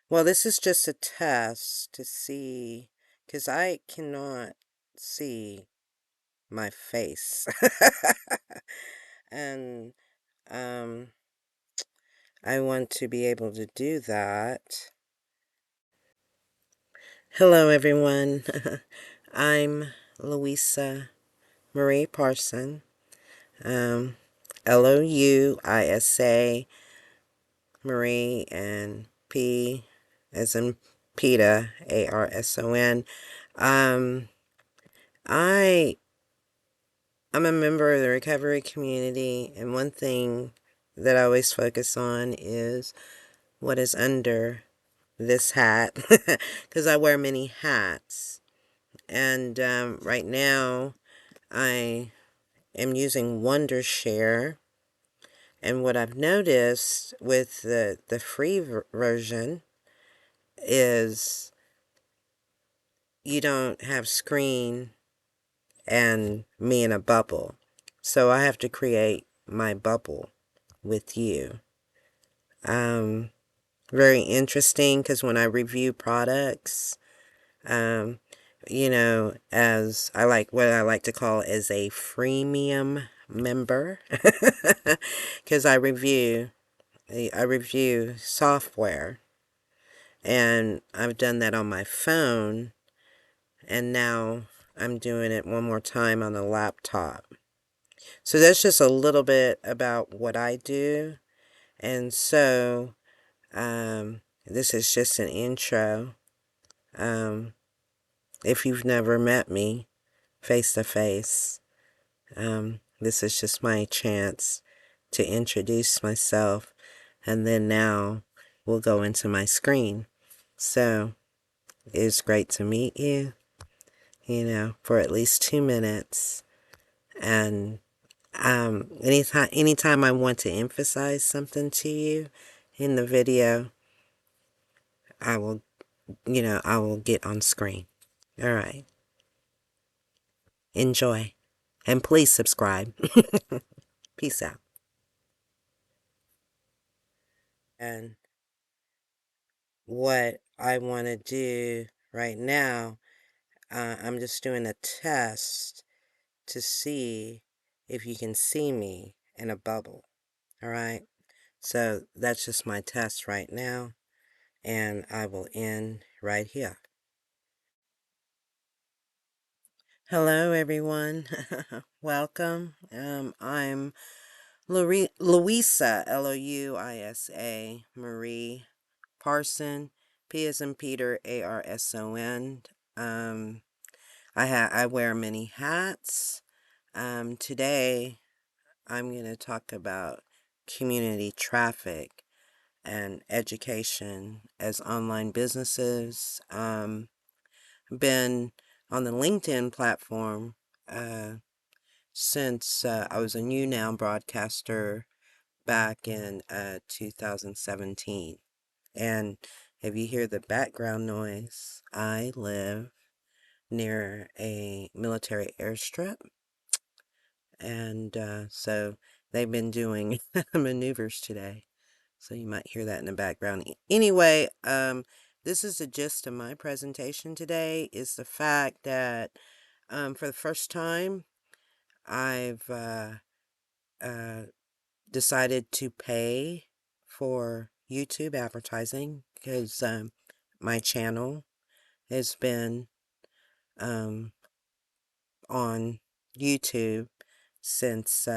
Well, this is just a test to see, because I cannot see my face. And I want to be able to do that. Hello, everyone. I'm Louisa Marie Parson. Um, Louisa Marie, and P as in Peter, Arson. Um, I I'm a member of the recovery community, and one thing that I always focus on is what is under this hat, because I wear many hats. And right now, I am using Wondershare, and what I've noticed with the free version is you don't have screen and me in a bubble. So I have to create my bubble with you. Very interesting, because when I review products, um, as I like what I like to call as a freemium member, because I review software, and I've done that on my phone, and now I'm doing it one more time on the laptop. So that's just a little bit about what I do. And so this is just an intro. If you've never met me face to face, this is just my chance to introduce myself, and then now we'll go into my screen. So it's great to meet you, for at least 2 minutes. And anytime I want to emphasize something to you in the video, I will, I will get on screen. All right. Enjoy. And please subscribe. Peace out. And what I want to do right now, I'm just doing a test to see if you can see me in a bubble. All right. So that's just my test right now. And I will end right here. Hello, everyone. Welcome. I'm Louisa, Louisa Marie Parson, P as in Peter, Arson. Um, I wear many hats. Today I'm going to talk about community traffic and education as online businesses. Been on the LinkedIn platform since I was a new now broadcaster back in 2017. And if you hear the background noise, I live near a military airstrip. And so they've been doing maneuvers today. So you might hear that in the background. Anyway, this is the gist of my presentation today, is the fact that for the first time, I've decided to pay for YouTube advertising, because my channel has been on YouTube since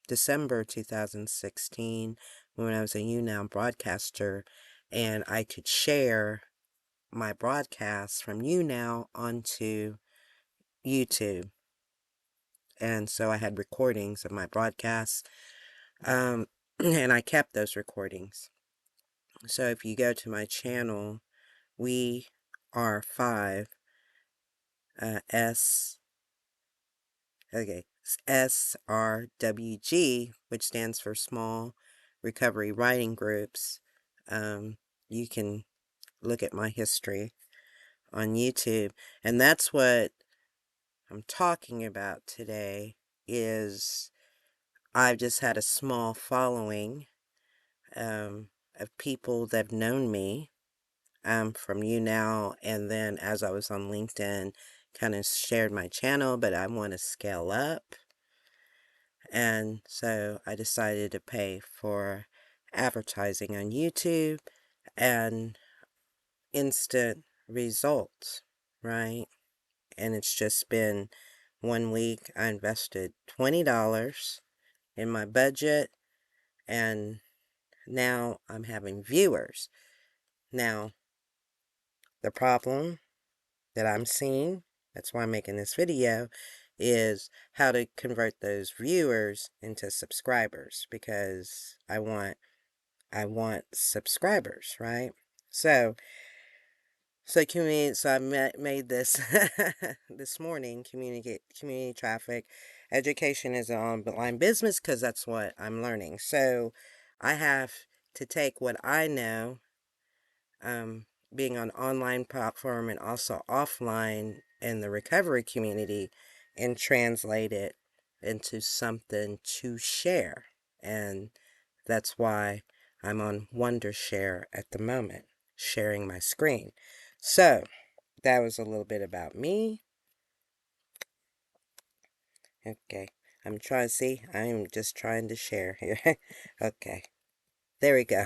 December 2016, when I was a YouNow broadcaster, and I could share my broadcasts from YouNow onto YouTube. And so I had recordings of my broadcasts, and I kept those recordings. So if you go to my channel, we are 5 SRWG, which stands for Small Recovery Writing Groups. You can look at my history on YouTube, and that's what I'm talking about today. Is I've just had a small following of people that have known me, from you now. And then as I was on LinkedIn, kind of shared my channel, but I want to scale up. And so I decided to pay for advertising on YouTube and instant results, right? And it's just been 1 week. I invested $20 in my budget, and now I'm having viewers. Now, the problem that I'm seeing, that's why I'm making this video, is how to convert those viewers into subscribers, because I want subscribers, right? So I made this this morning. Community traffic education is an online business, because that's what I'm learning. So I have to take what I know, being on online platform and also offline in the recovery community, and translate it into something to share. And that's why I'm on Wondershare at the moment, sharing my screen. So that was a little bit about me. Okay, I'm just trying to share here. Okay, there we go.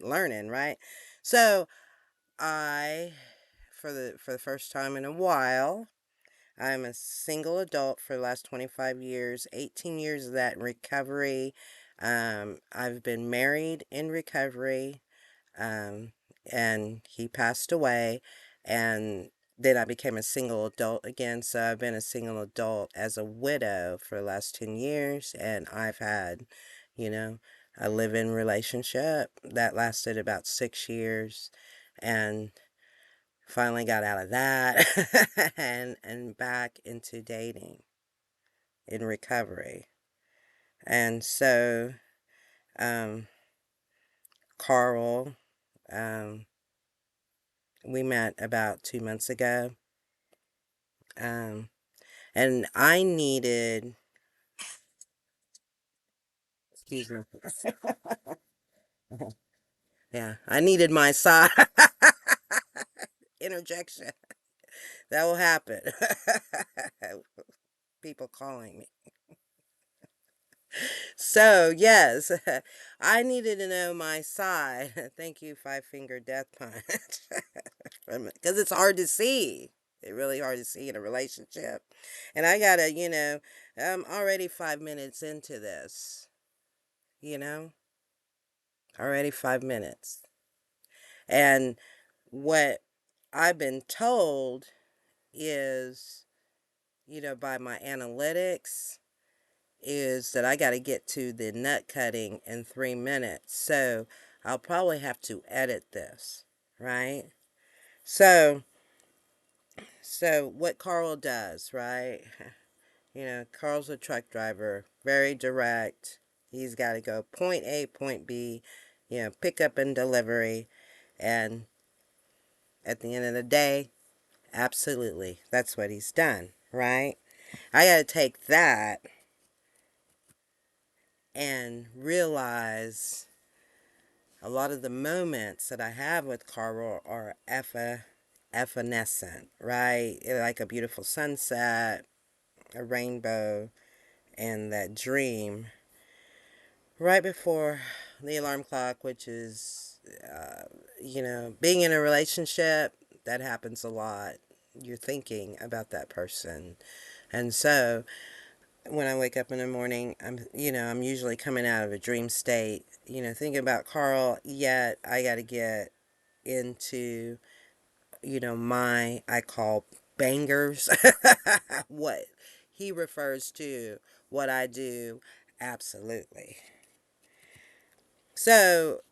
Learning, right? So for the first time in a while, I'm a single adult for the last 25 years, 18 years of that in recovery. I've been married in recovery, and he passed away, and then I became a single adult again. So I've been a single adult as a widow for the last 10 years, and I've had, a live-in relationship that lasted about 6 years, and finally got out of that and back into dating in recovery. And so KARL, we met about 2 months ago, and I needed, excuse me, yeah, I needed my side interjection. That will happen. People calling me. So, yes, I needed to know my side. Thank you, Five Finger Death Punch. Because it's hard to see. It's really hard to see in a relationship. And I gotta, I'm already 5 minutes into this, you know? Already 5 minutes. And what I've been told is, by my analytics, is that I got to get to the nut cutting in 3 minutes. So I'll probably have to edit this, right? So what KARL does, right? KARL's a truck driver, very direct. He's got to go point A, point B, pick up and delivery. And at the end of the day, absolutely, that's what he's done, right? I got to take that and realize a lot of the moments that I have with KARL are evanescent, right? Like a beautiful sunset, a rainbow, and that dream right before the alarm clock, which is, being in a relationship, that happens a lot. You're thinking about that person. And so when I wake up in the morning, I'm usually coming out of a dream state, thinking about KARL, yet I got to get into, I call bangers, what he refers to, what I do, absolutely. So,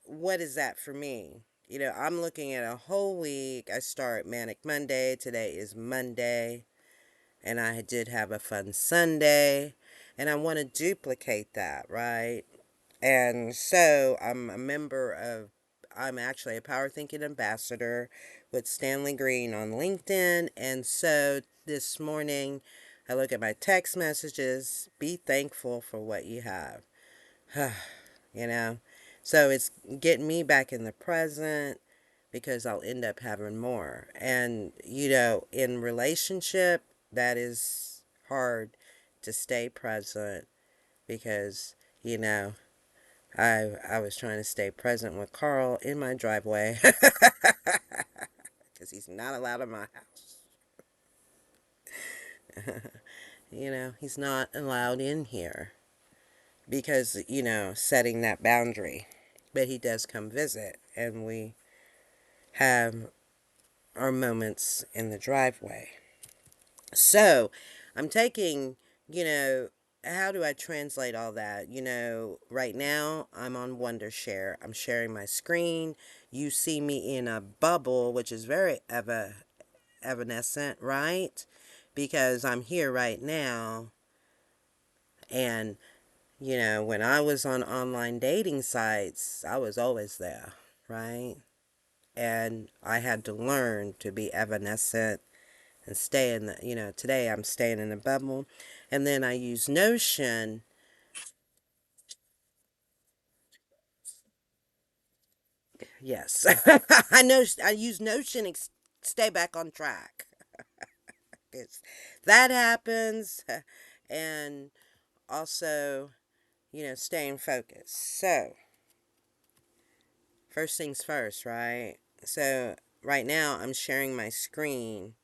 what is that for me? I'm looking at a whole week. I start Manic Monday. Today is Monday. And I did have a fun Sunday. And I want to duplicate that, right? And so I'm actually a Power Thinking Ambassador with Stanley Green on LinkedIn. And so this morning, I look at my text messages. Be thankful for what you have. you know? So it's getting me back in the present, because I'll end up having more. And, you know, in relationship, that is hard to stay present because, you know, I was trying to stay present with KARL in my driveway because he's not allowed in my house. You know, he's not allowed in here because, you know, setting that boundary. But he does come visit, and we have our moments in the driveway. So, I'm taking, you know, how do I translate all that? You know, right now I'm on Wondershare. I'm sharing my screen. You see me in a bubble, which is very evanescent, right? Because I'm here right now. And, you know, when I was on online dating sites, I was always there, right? And I had to learn to be evanescent and stay in the, you know, today I'm staying in a bubble. And then I use Notion. Yes. I know I use Notion to stay back on track. It's, that happens. And also, you know, staying focused. So, first things first, right? So, right now I'm sharing my screen,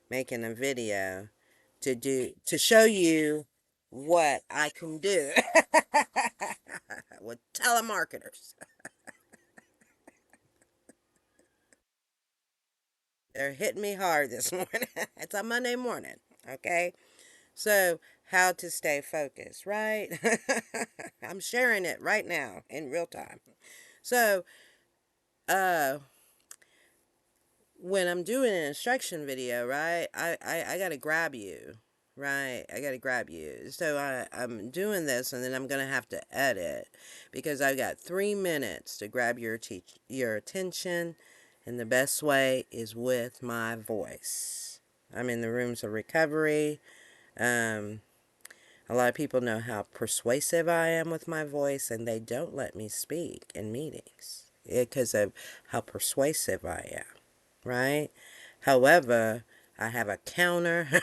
making a video to show you what I can do with telemarketers. They're hitting me hard this morning. It's a Monday morning, okay? So, how to stay focused, right? I'm sharing it right now in real time. So, uh, when I'm doing an instruction video, right, I gotta grab you, right? I gotta grab you. So I'm doing this, and then I'm gonna have to edit because I've got 3 minutes to grab your attention, and the best way is with my voice. I'm in the rooms of recovery. Um, a lot of people know how persuasive I am with my voice, and they don't let me speak in meetings because of how persuasive I am, right? However, I have a counter.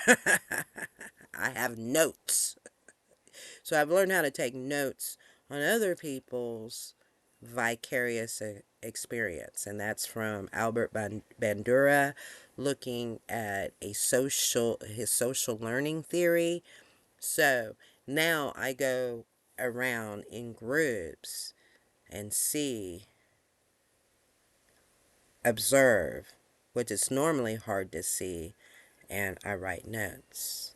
I have notes. So I've learned how to take notes on other people's vicarious experience. And that's from Albert Bandura, looking at his social learning theory. So now I go around in groups and see, observe, which is normally hard to see, and I write notes.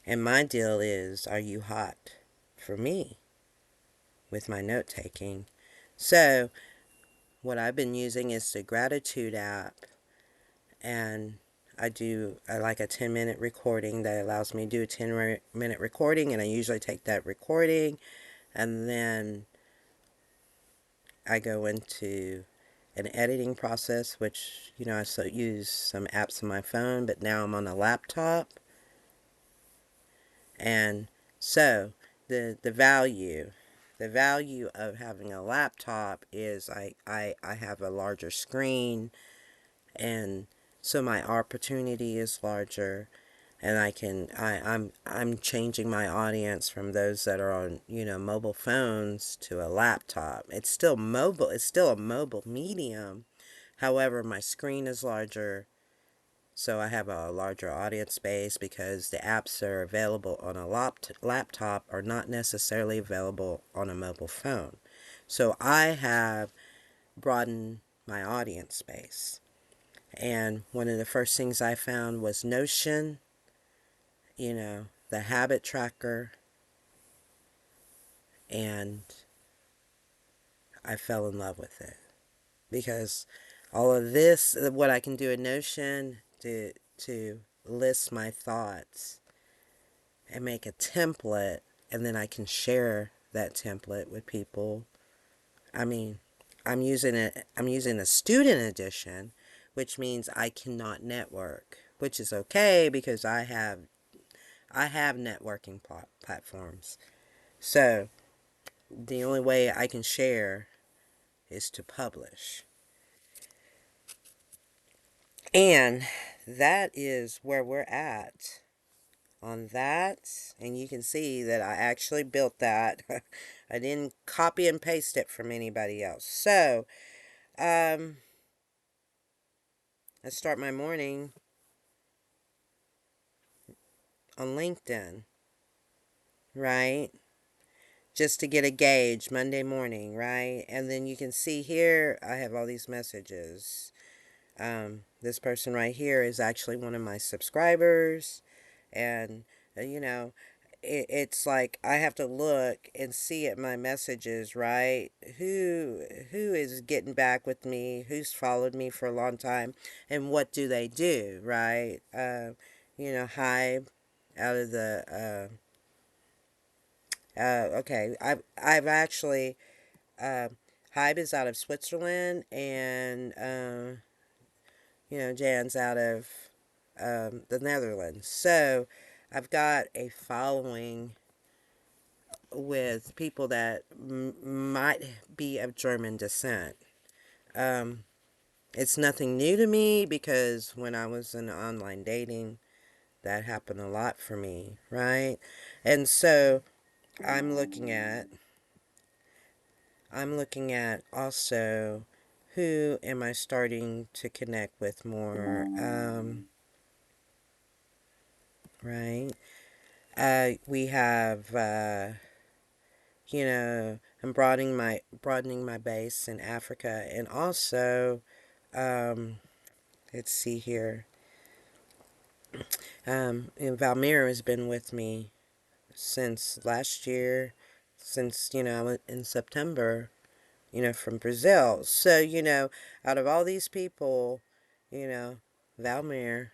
And my deal is, are you hot for me with my note taking? So, what I've been using is the Gratitude app, and I like a 10-minute recording that allows me to do a 10-minute recording, and I usually take that recording, and then I go into an editing process, which, you know, I use some apps on my phone, but now I'm on a laptop. And so the value of having a laptop is I have a larger screen, and so my opportunity is larger, and I'm changing my audience from those that are on, you know, mobile phones to a laptop. It's still mobile, it's still a mobile medium. However, my screen is larger, so I have a larger audience base because the apps that are available on a laptop are not necessarily available on a mobile phone. So I have broadened my audience base. And one of the first things I found was Notion, you know, the habit tracker, and I fell in love with it. Because all of this, what I can do in Notion to list my thoughts and make a template, and then I can share that template with people. I mean, I'm using a student edition, which means I cannot network, which is okay because I have networking platforms. So the only way I can share is to publish. And that is where we're at on that. And you can see that I actually built that. I didn't copy and paste it from anybody else. So, I start my morning on LinkedIn, right? Just to get a gauge Monday morning, right? And then you can see here, I have all these messages. This person right here is actually one of my subscribers. And, it's like I have to look and see at my messages, right? Who is getting back with me? Who's followed me for a long time? And what do they do, right? Hi, out of the... okay, I've actually... Hybe is out of Switzerland, and Jan's out of the Netherlands. So I've got a following with people that might be of German descent. It's nothing new to me because when I was in online dating, that happened a lot for me, right? And so I'm looking at also who am I starting to connect with more, right? We have, I'm broadening my base in Africa, and also, let's see here, and Valmir has been with me since last year, since, I went in September, from Brazil. So, out of all these people, Valmir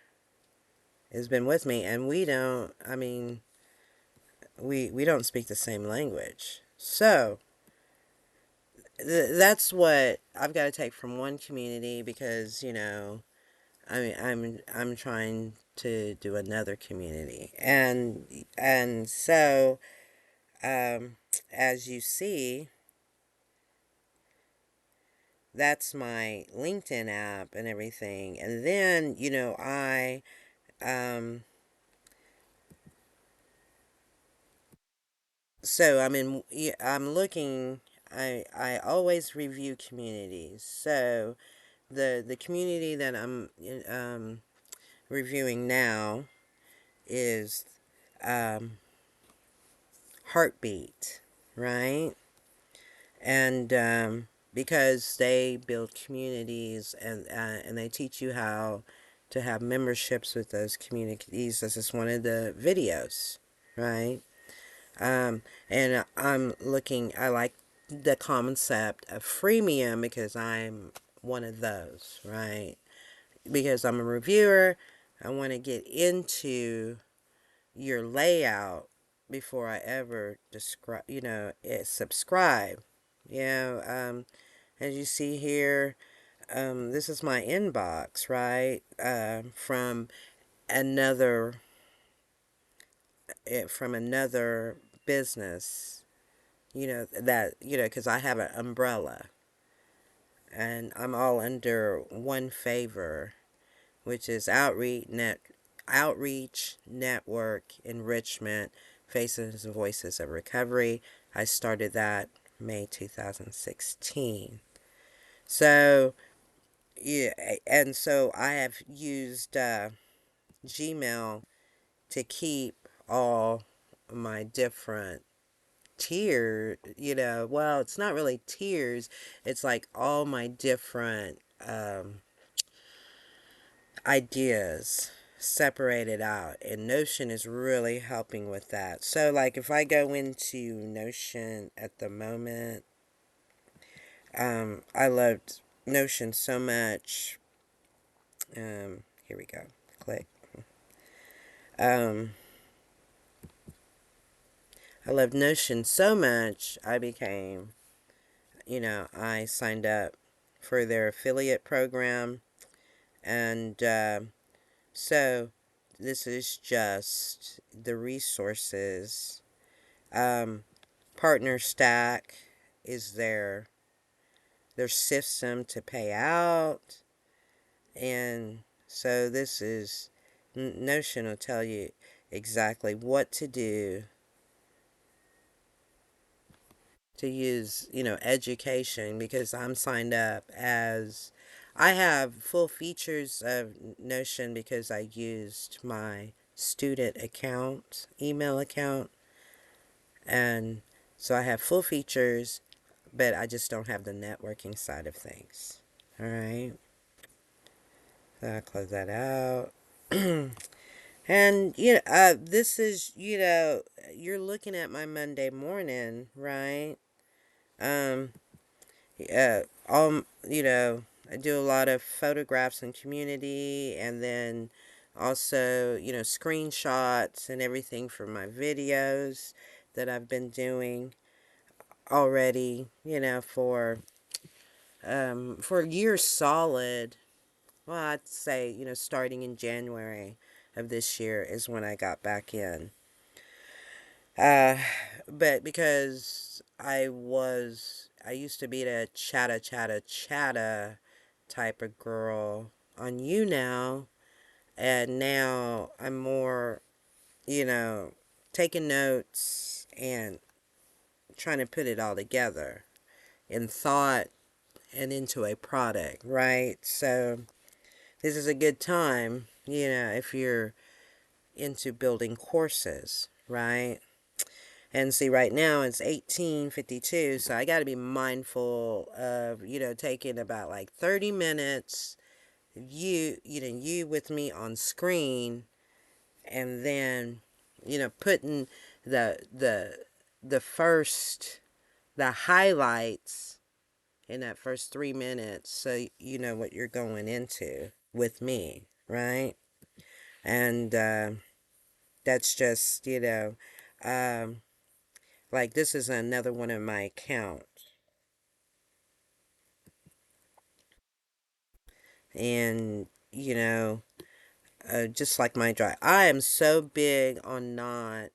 has been with me, and we don't, we don't speak the same language. So, that's what I've got to take from one community because, I'm trying to do another community. And so, as you see, that's my LinkedIn app and everything. And then, so I'm looking, I always review communities. So the community that I'm reviewing now is Heartbeat, right? And because they build communities, and they teach you how to have memberships with those communities. This is one of the videos, right? And I like the concept of freemium because I'm one of those, right? Because I'm a reviewer, I want to get into your layout before I ever subscribe. As you see here, this is my inbox, right? Another from another business, because I have an umbrella, and I'm all under one favor, which is outreach network enrichment, faces and voices of recovery. I started that May 2016. So yeah, and so I have used Gmail to keep all my different well, it's not really tiers, it's like all my different ideas separated out, and Notion is really helping with that. So like if I go into Notion at the moment, I loved Notion so much. Here we go, click. I loved Notion so much, I signed up for their affiliate program. And so this is just the resources. Partner Stack is their their system to pay out. And so this is, Notion will tell you exactly what to do to use, education, because I'm signed up as, I have full features of Notion because I used my student account, email account, and so I have full features, but I just don't have the networking side of things. All right. So I'll close that out. And, this is, you're looking at my Monday morning, right? Um, I do a lot of photographs in community, and then also, screenshots and everything for my videos that I've been doing already, for years solid. Well, I'd say, starting in January of this year is when I got back in. Uh, but because I used to be the chatta type of girl on You Now, and now I'm more, you know, taking notes and trying to put it all together in thought and into a product, right? So this is a good time, if you're into building courses, right? And see, right now it's 18:52, so I got to be mindful of, taking about like 30 minutes, you with me on screen, and then, putting the the the highlights in that first 3 minutes, so you know what you're going into with me, right? And that's just, um, like, this is another one of my accounts. And, just like my drive, I am so big on not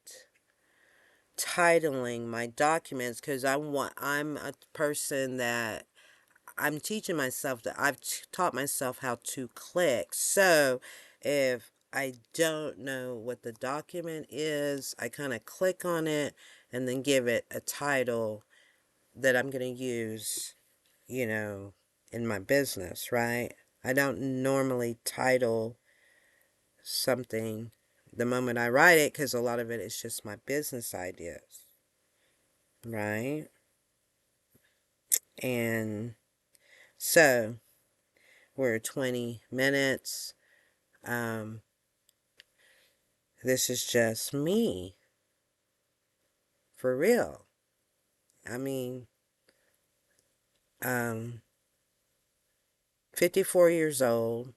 titling my documents, because I'm a person that I'm teaching myself, that I've taught myself how to click. So if I don't know what the document is, I kind of click on it and then give it a title that I'm going to use, in my business, right? I don't normally title something the moment I write it, because a lot of it is just my business ideas, right? And so we're 20 minutes. Um, this is just me, for real. I mean, um, 54 years old,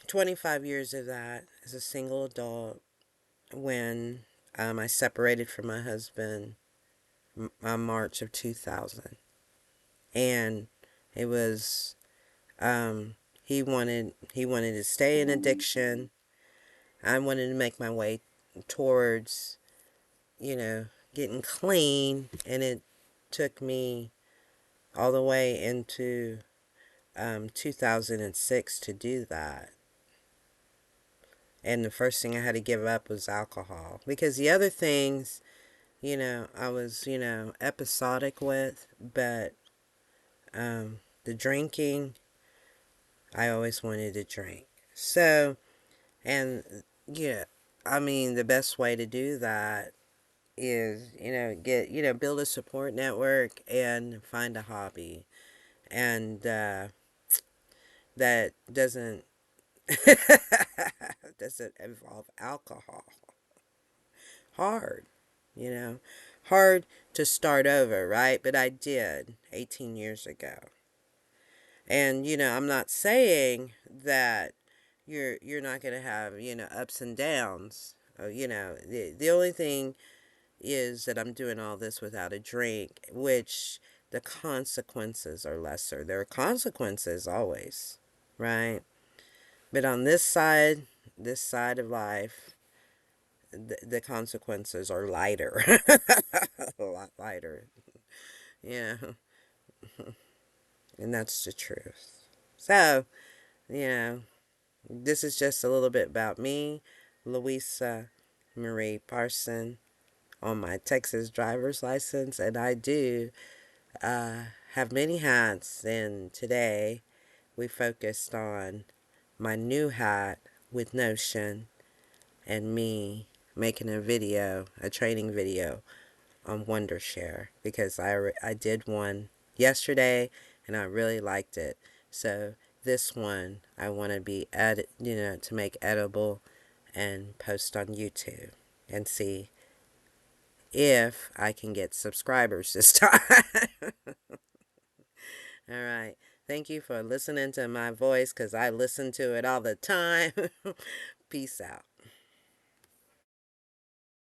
25 years of that as a single adult, when I separated from my husband March of 2000. And it was, he wanted to stay in addiction. I wanted to make my way towards, getting clean, and it took me all the way into 2006 to do that. And the first thing I had to give up was alcohol, because the other things, I was, episodic with, but the drinking, I always wanted to drink. So, and yeah, I mean, the best way to do that is, build a support network and find a hobby. And that doesn't doesn't involve alcohol. Hard, you know. Hard to start over, right? But I did 18 years ago. And, I'm not saying that you're not going to have, ups and downs. The only thing is that I'm doing all this without a drink, which the consequences are lesser. There are consequences always, right? But on this side of life, the consequences are lighter, a lot lighter. you know, and that's the truth. So, you know, this is just a little bit about me, Louisa Marie Parson, on my Texas driver's license, and I do have many hats, and today we focused on my new hat with Notion and me making a video, a training video on Wondershare, because I did one yesterday and I really liked it. So this one I want to be to make editable and post on YouTube and see if I can get subscribers this time. All right. Thank you for listening to my voice, because I listen to it all the time. Peace out.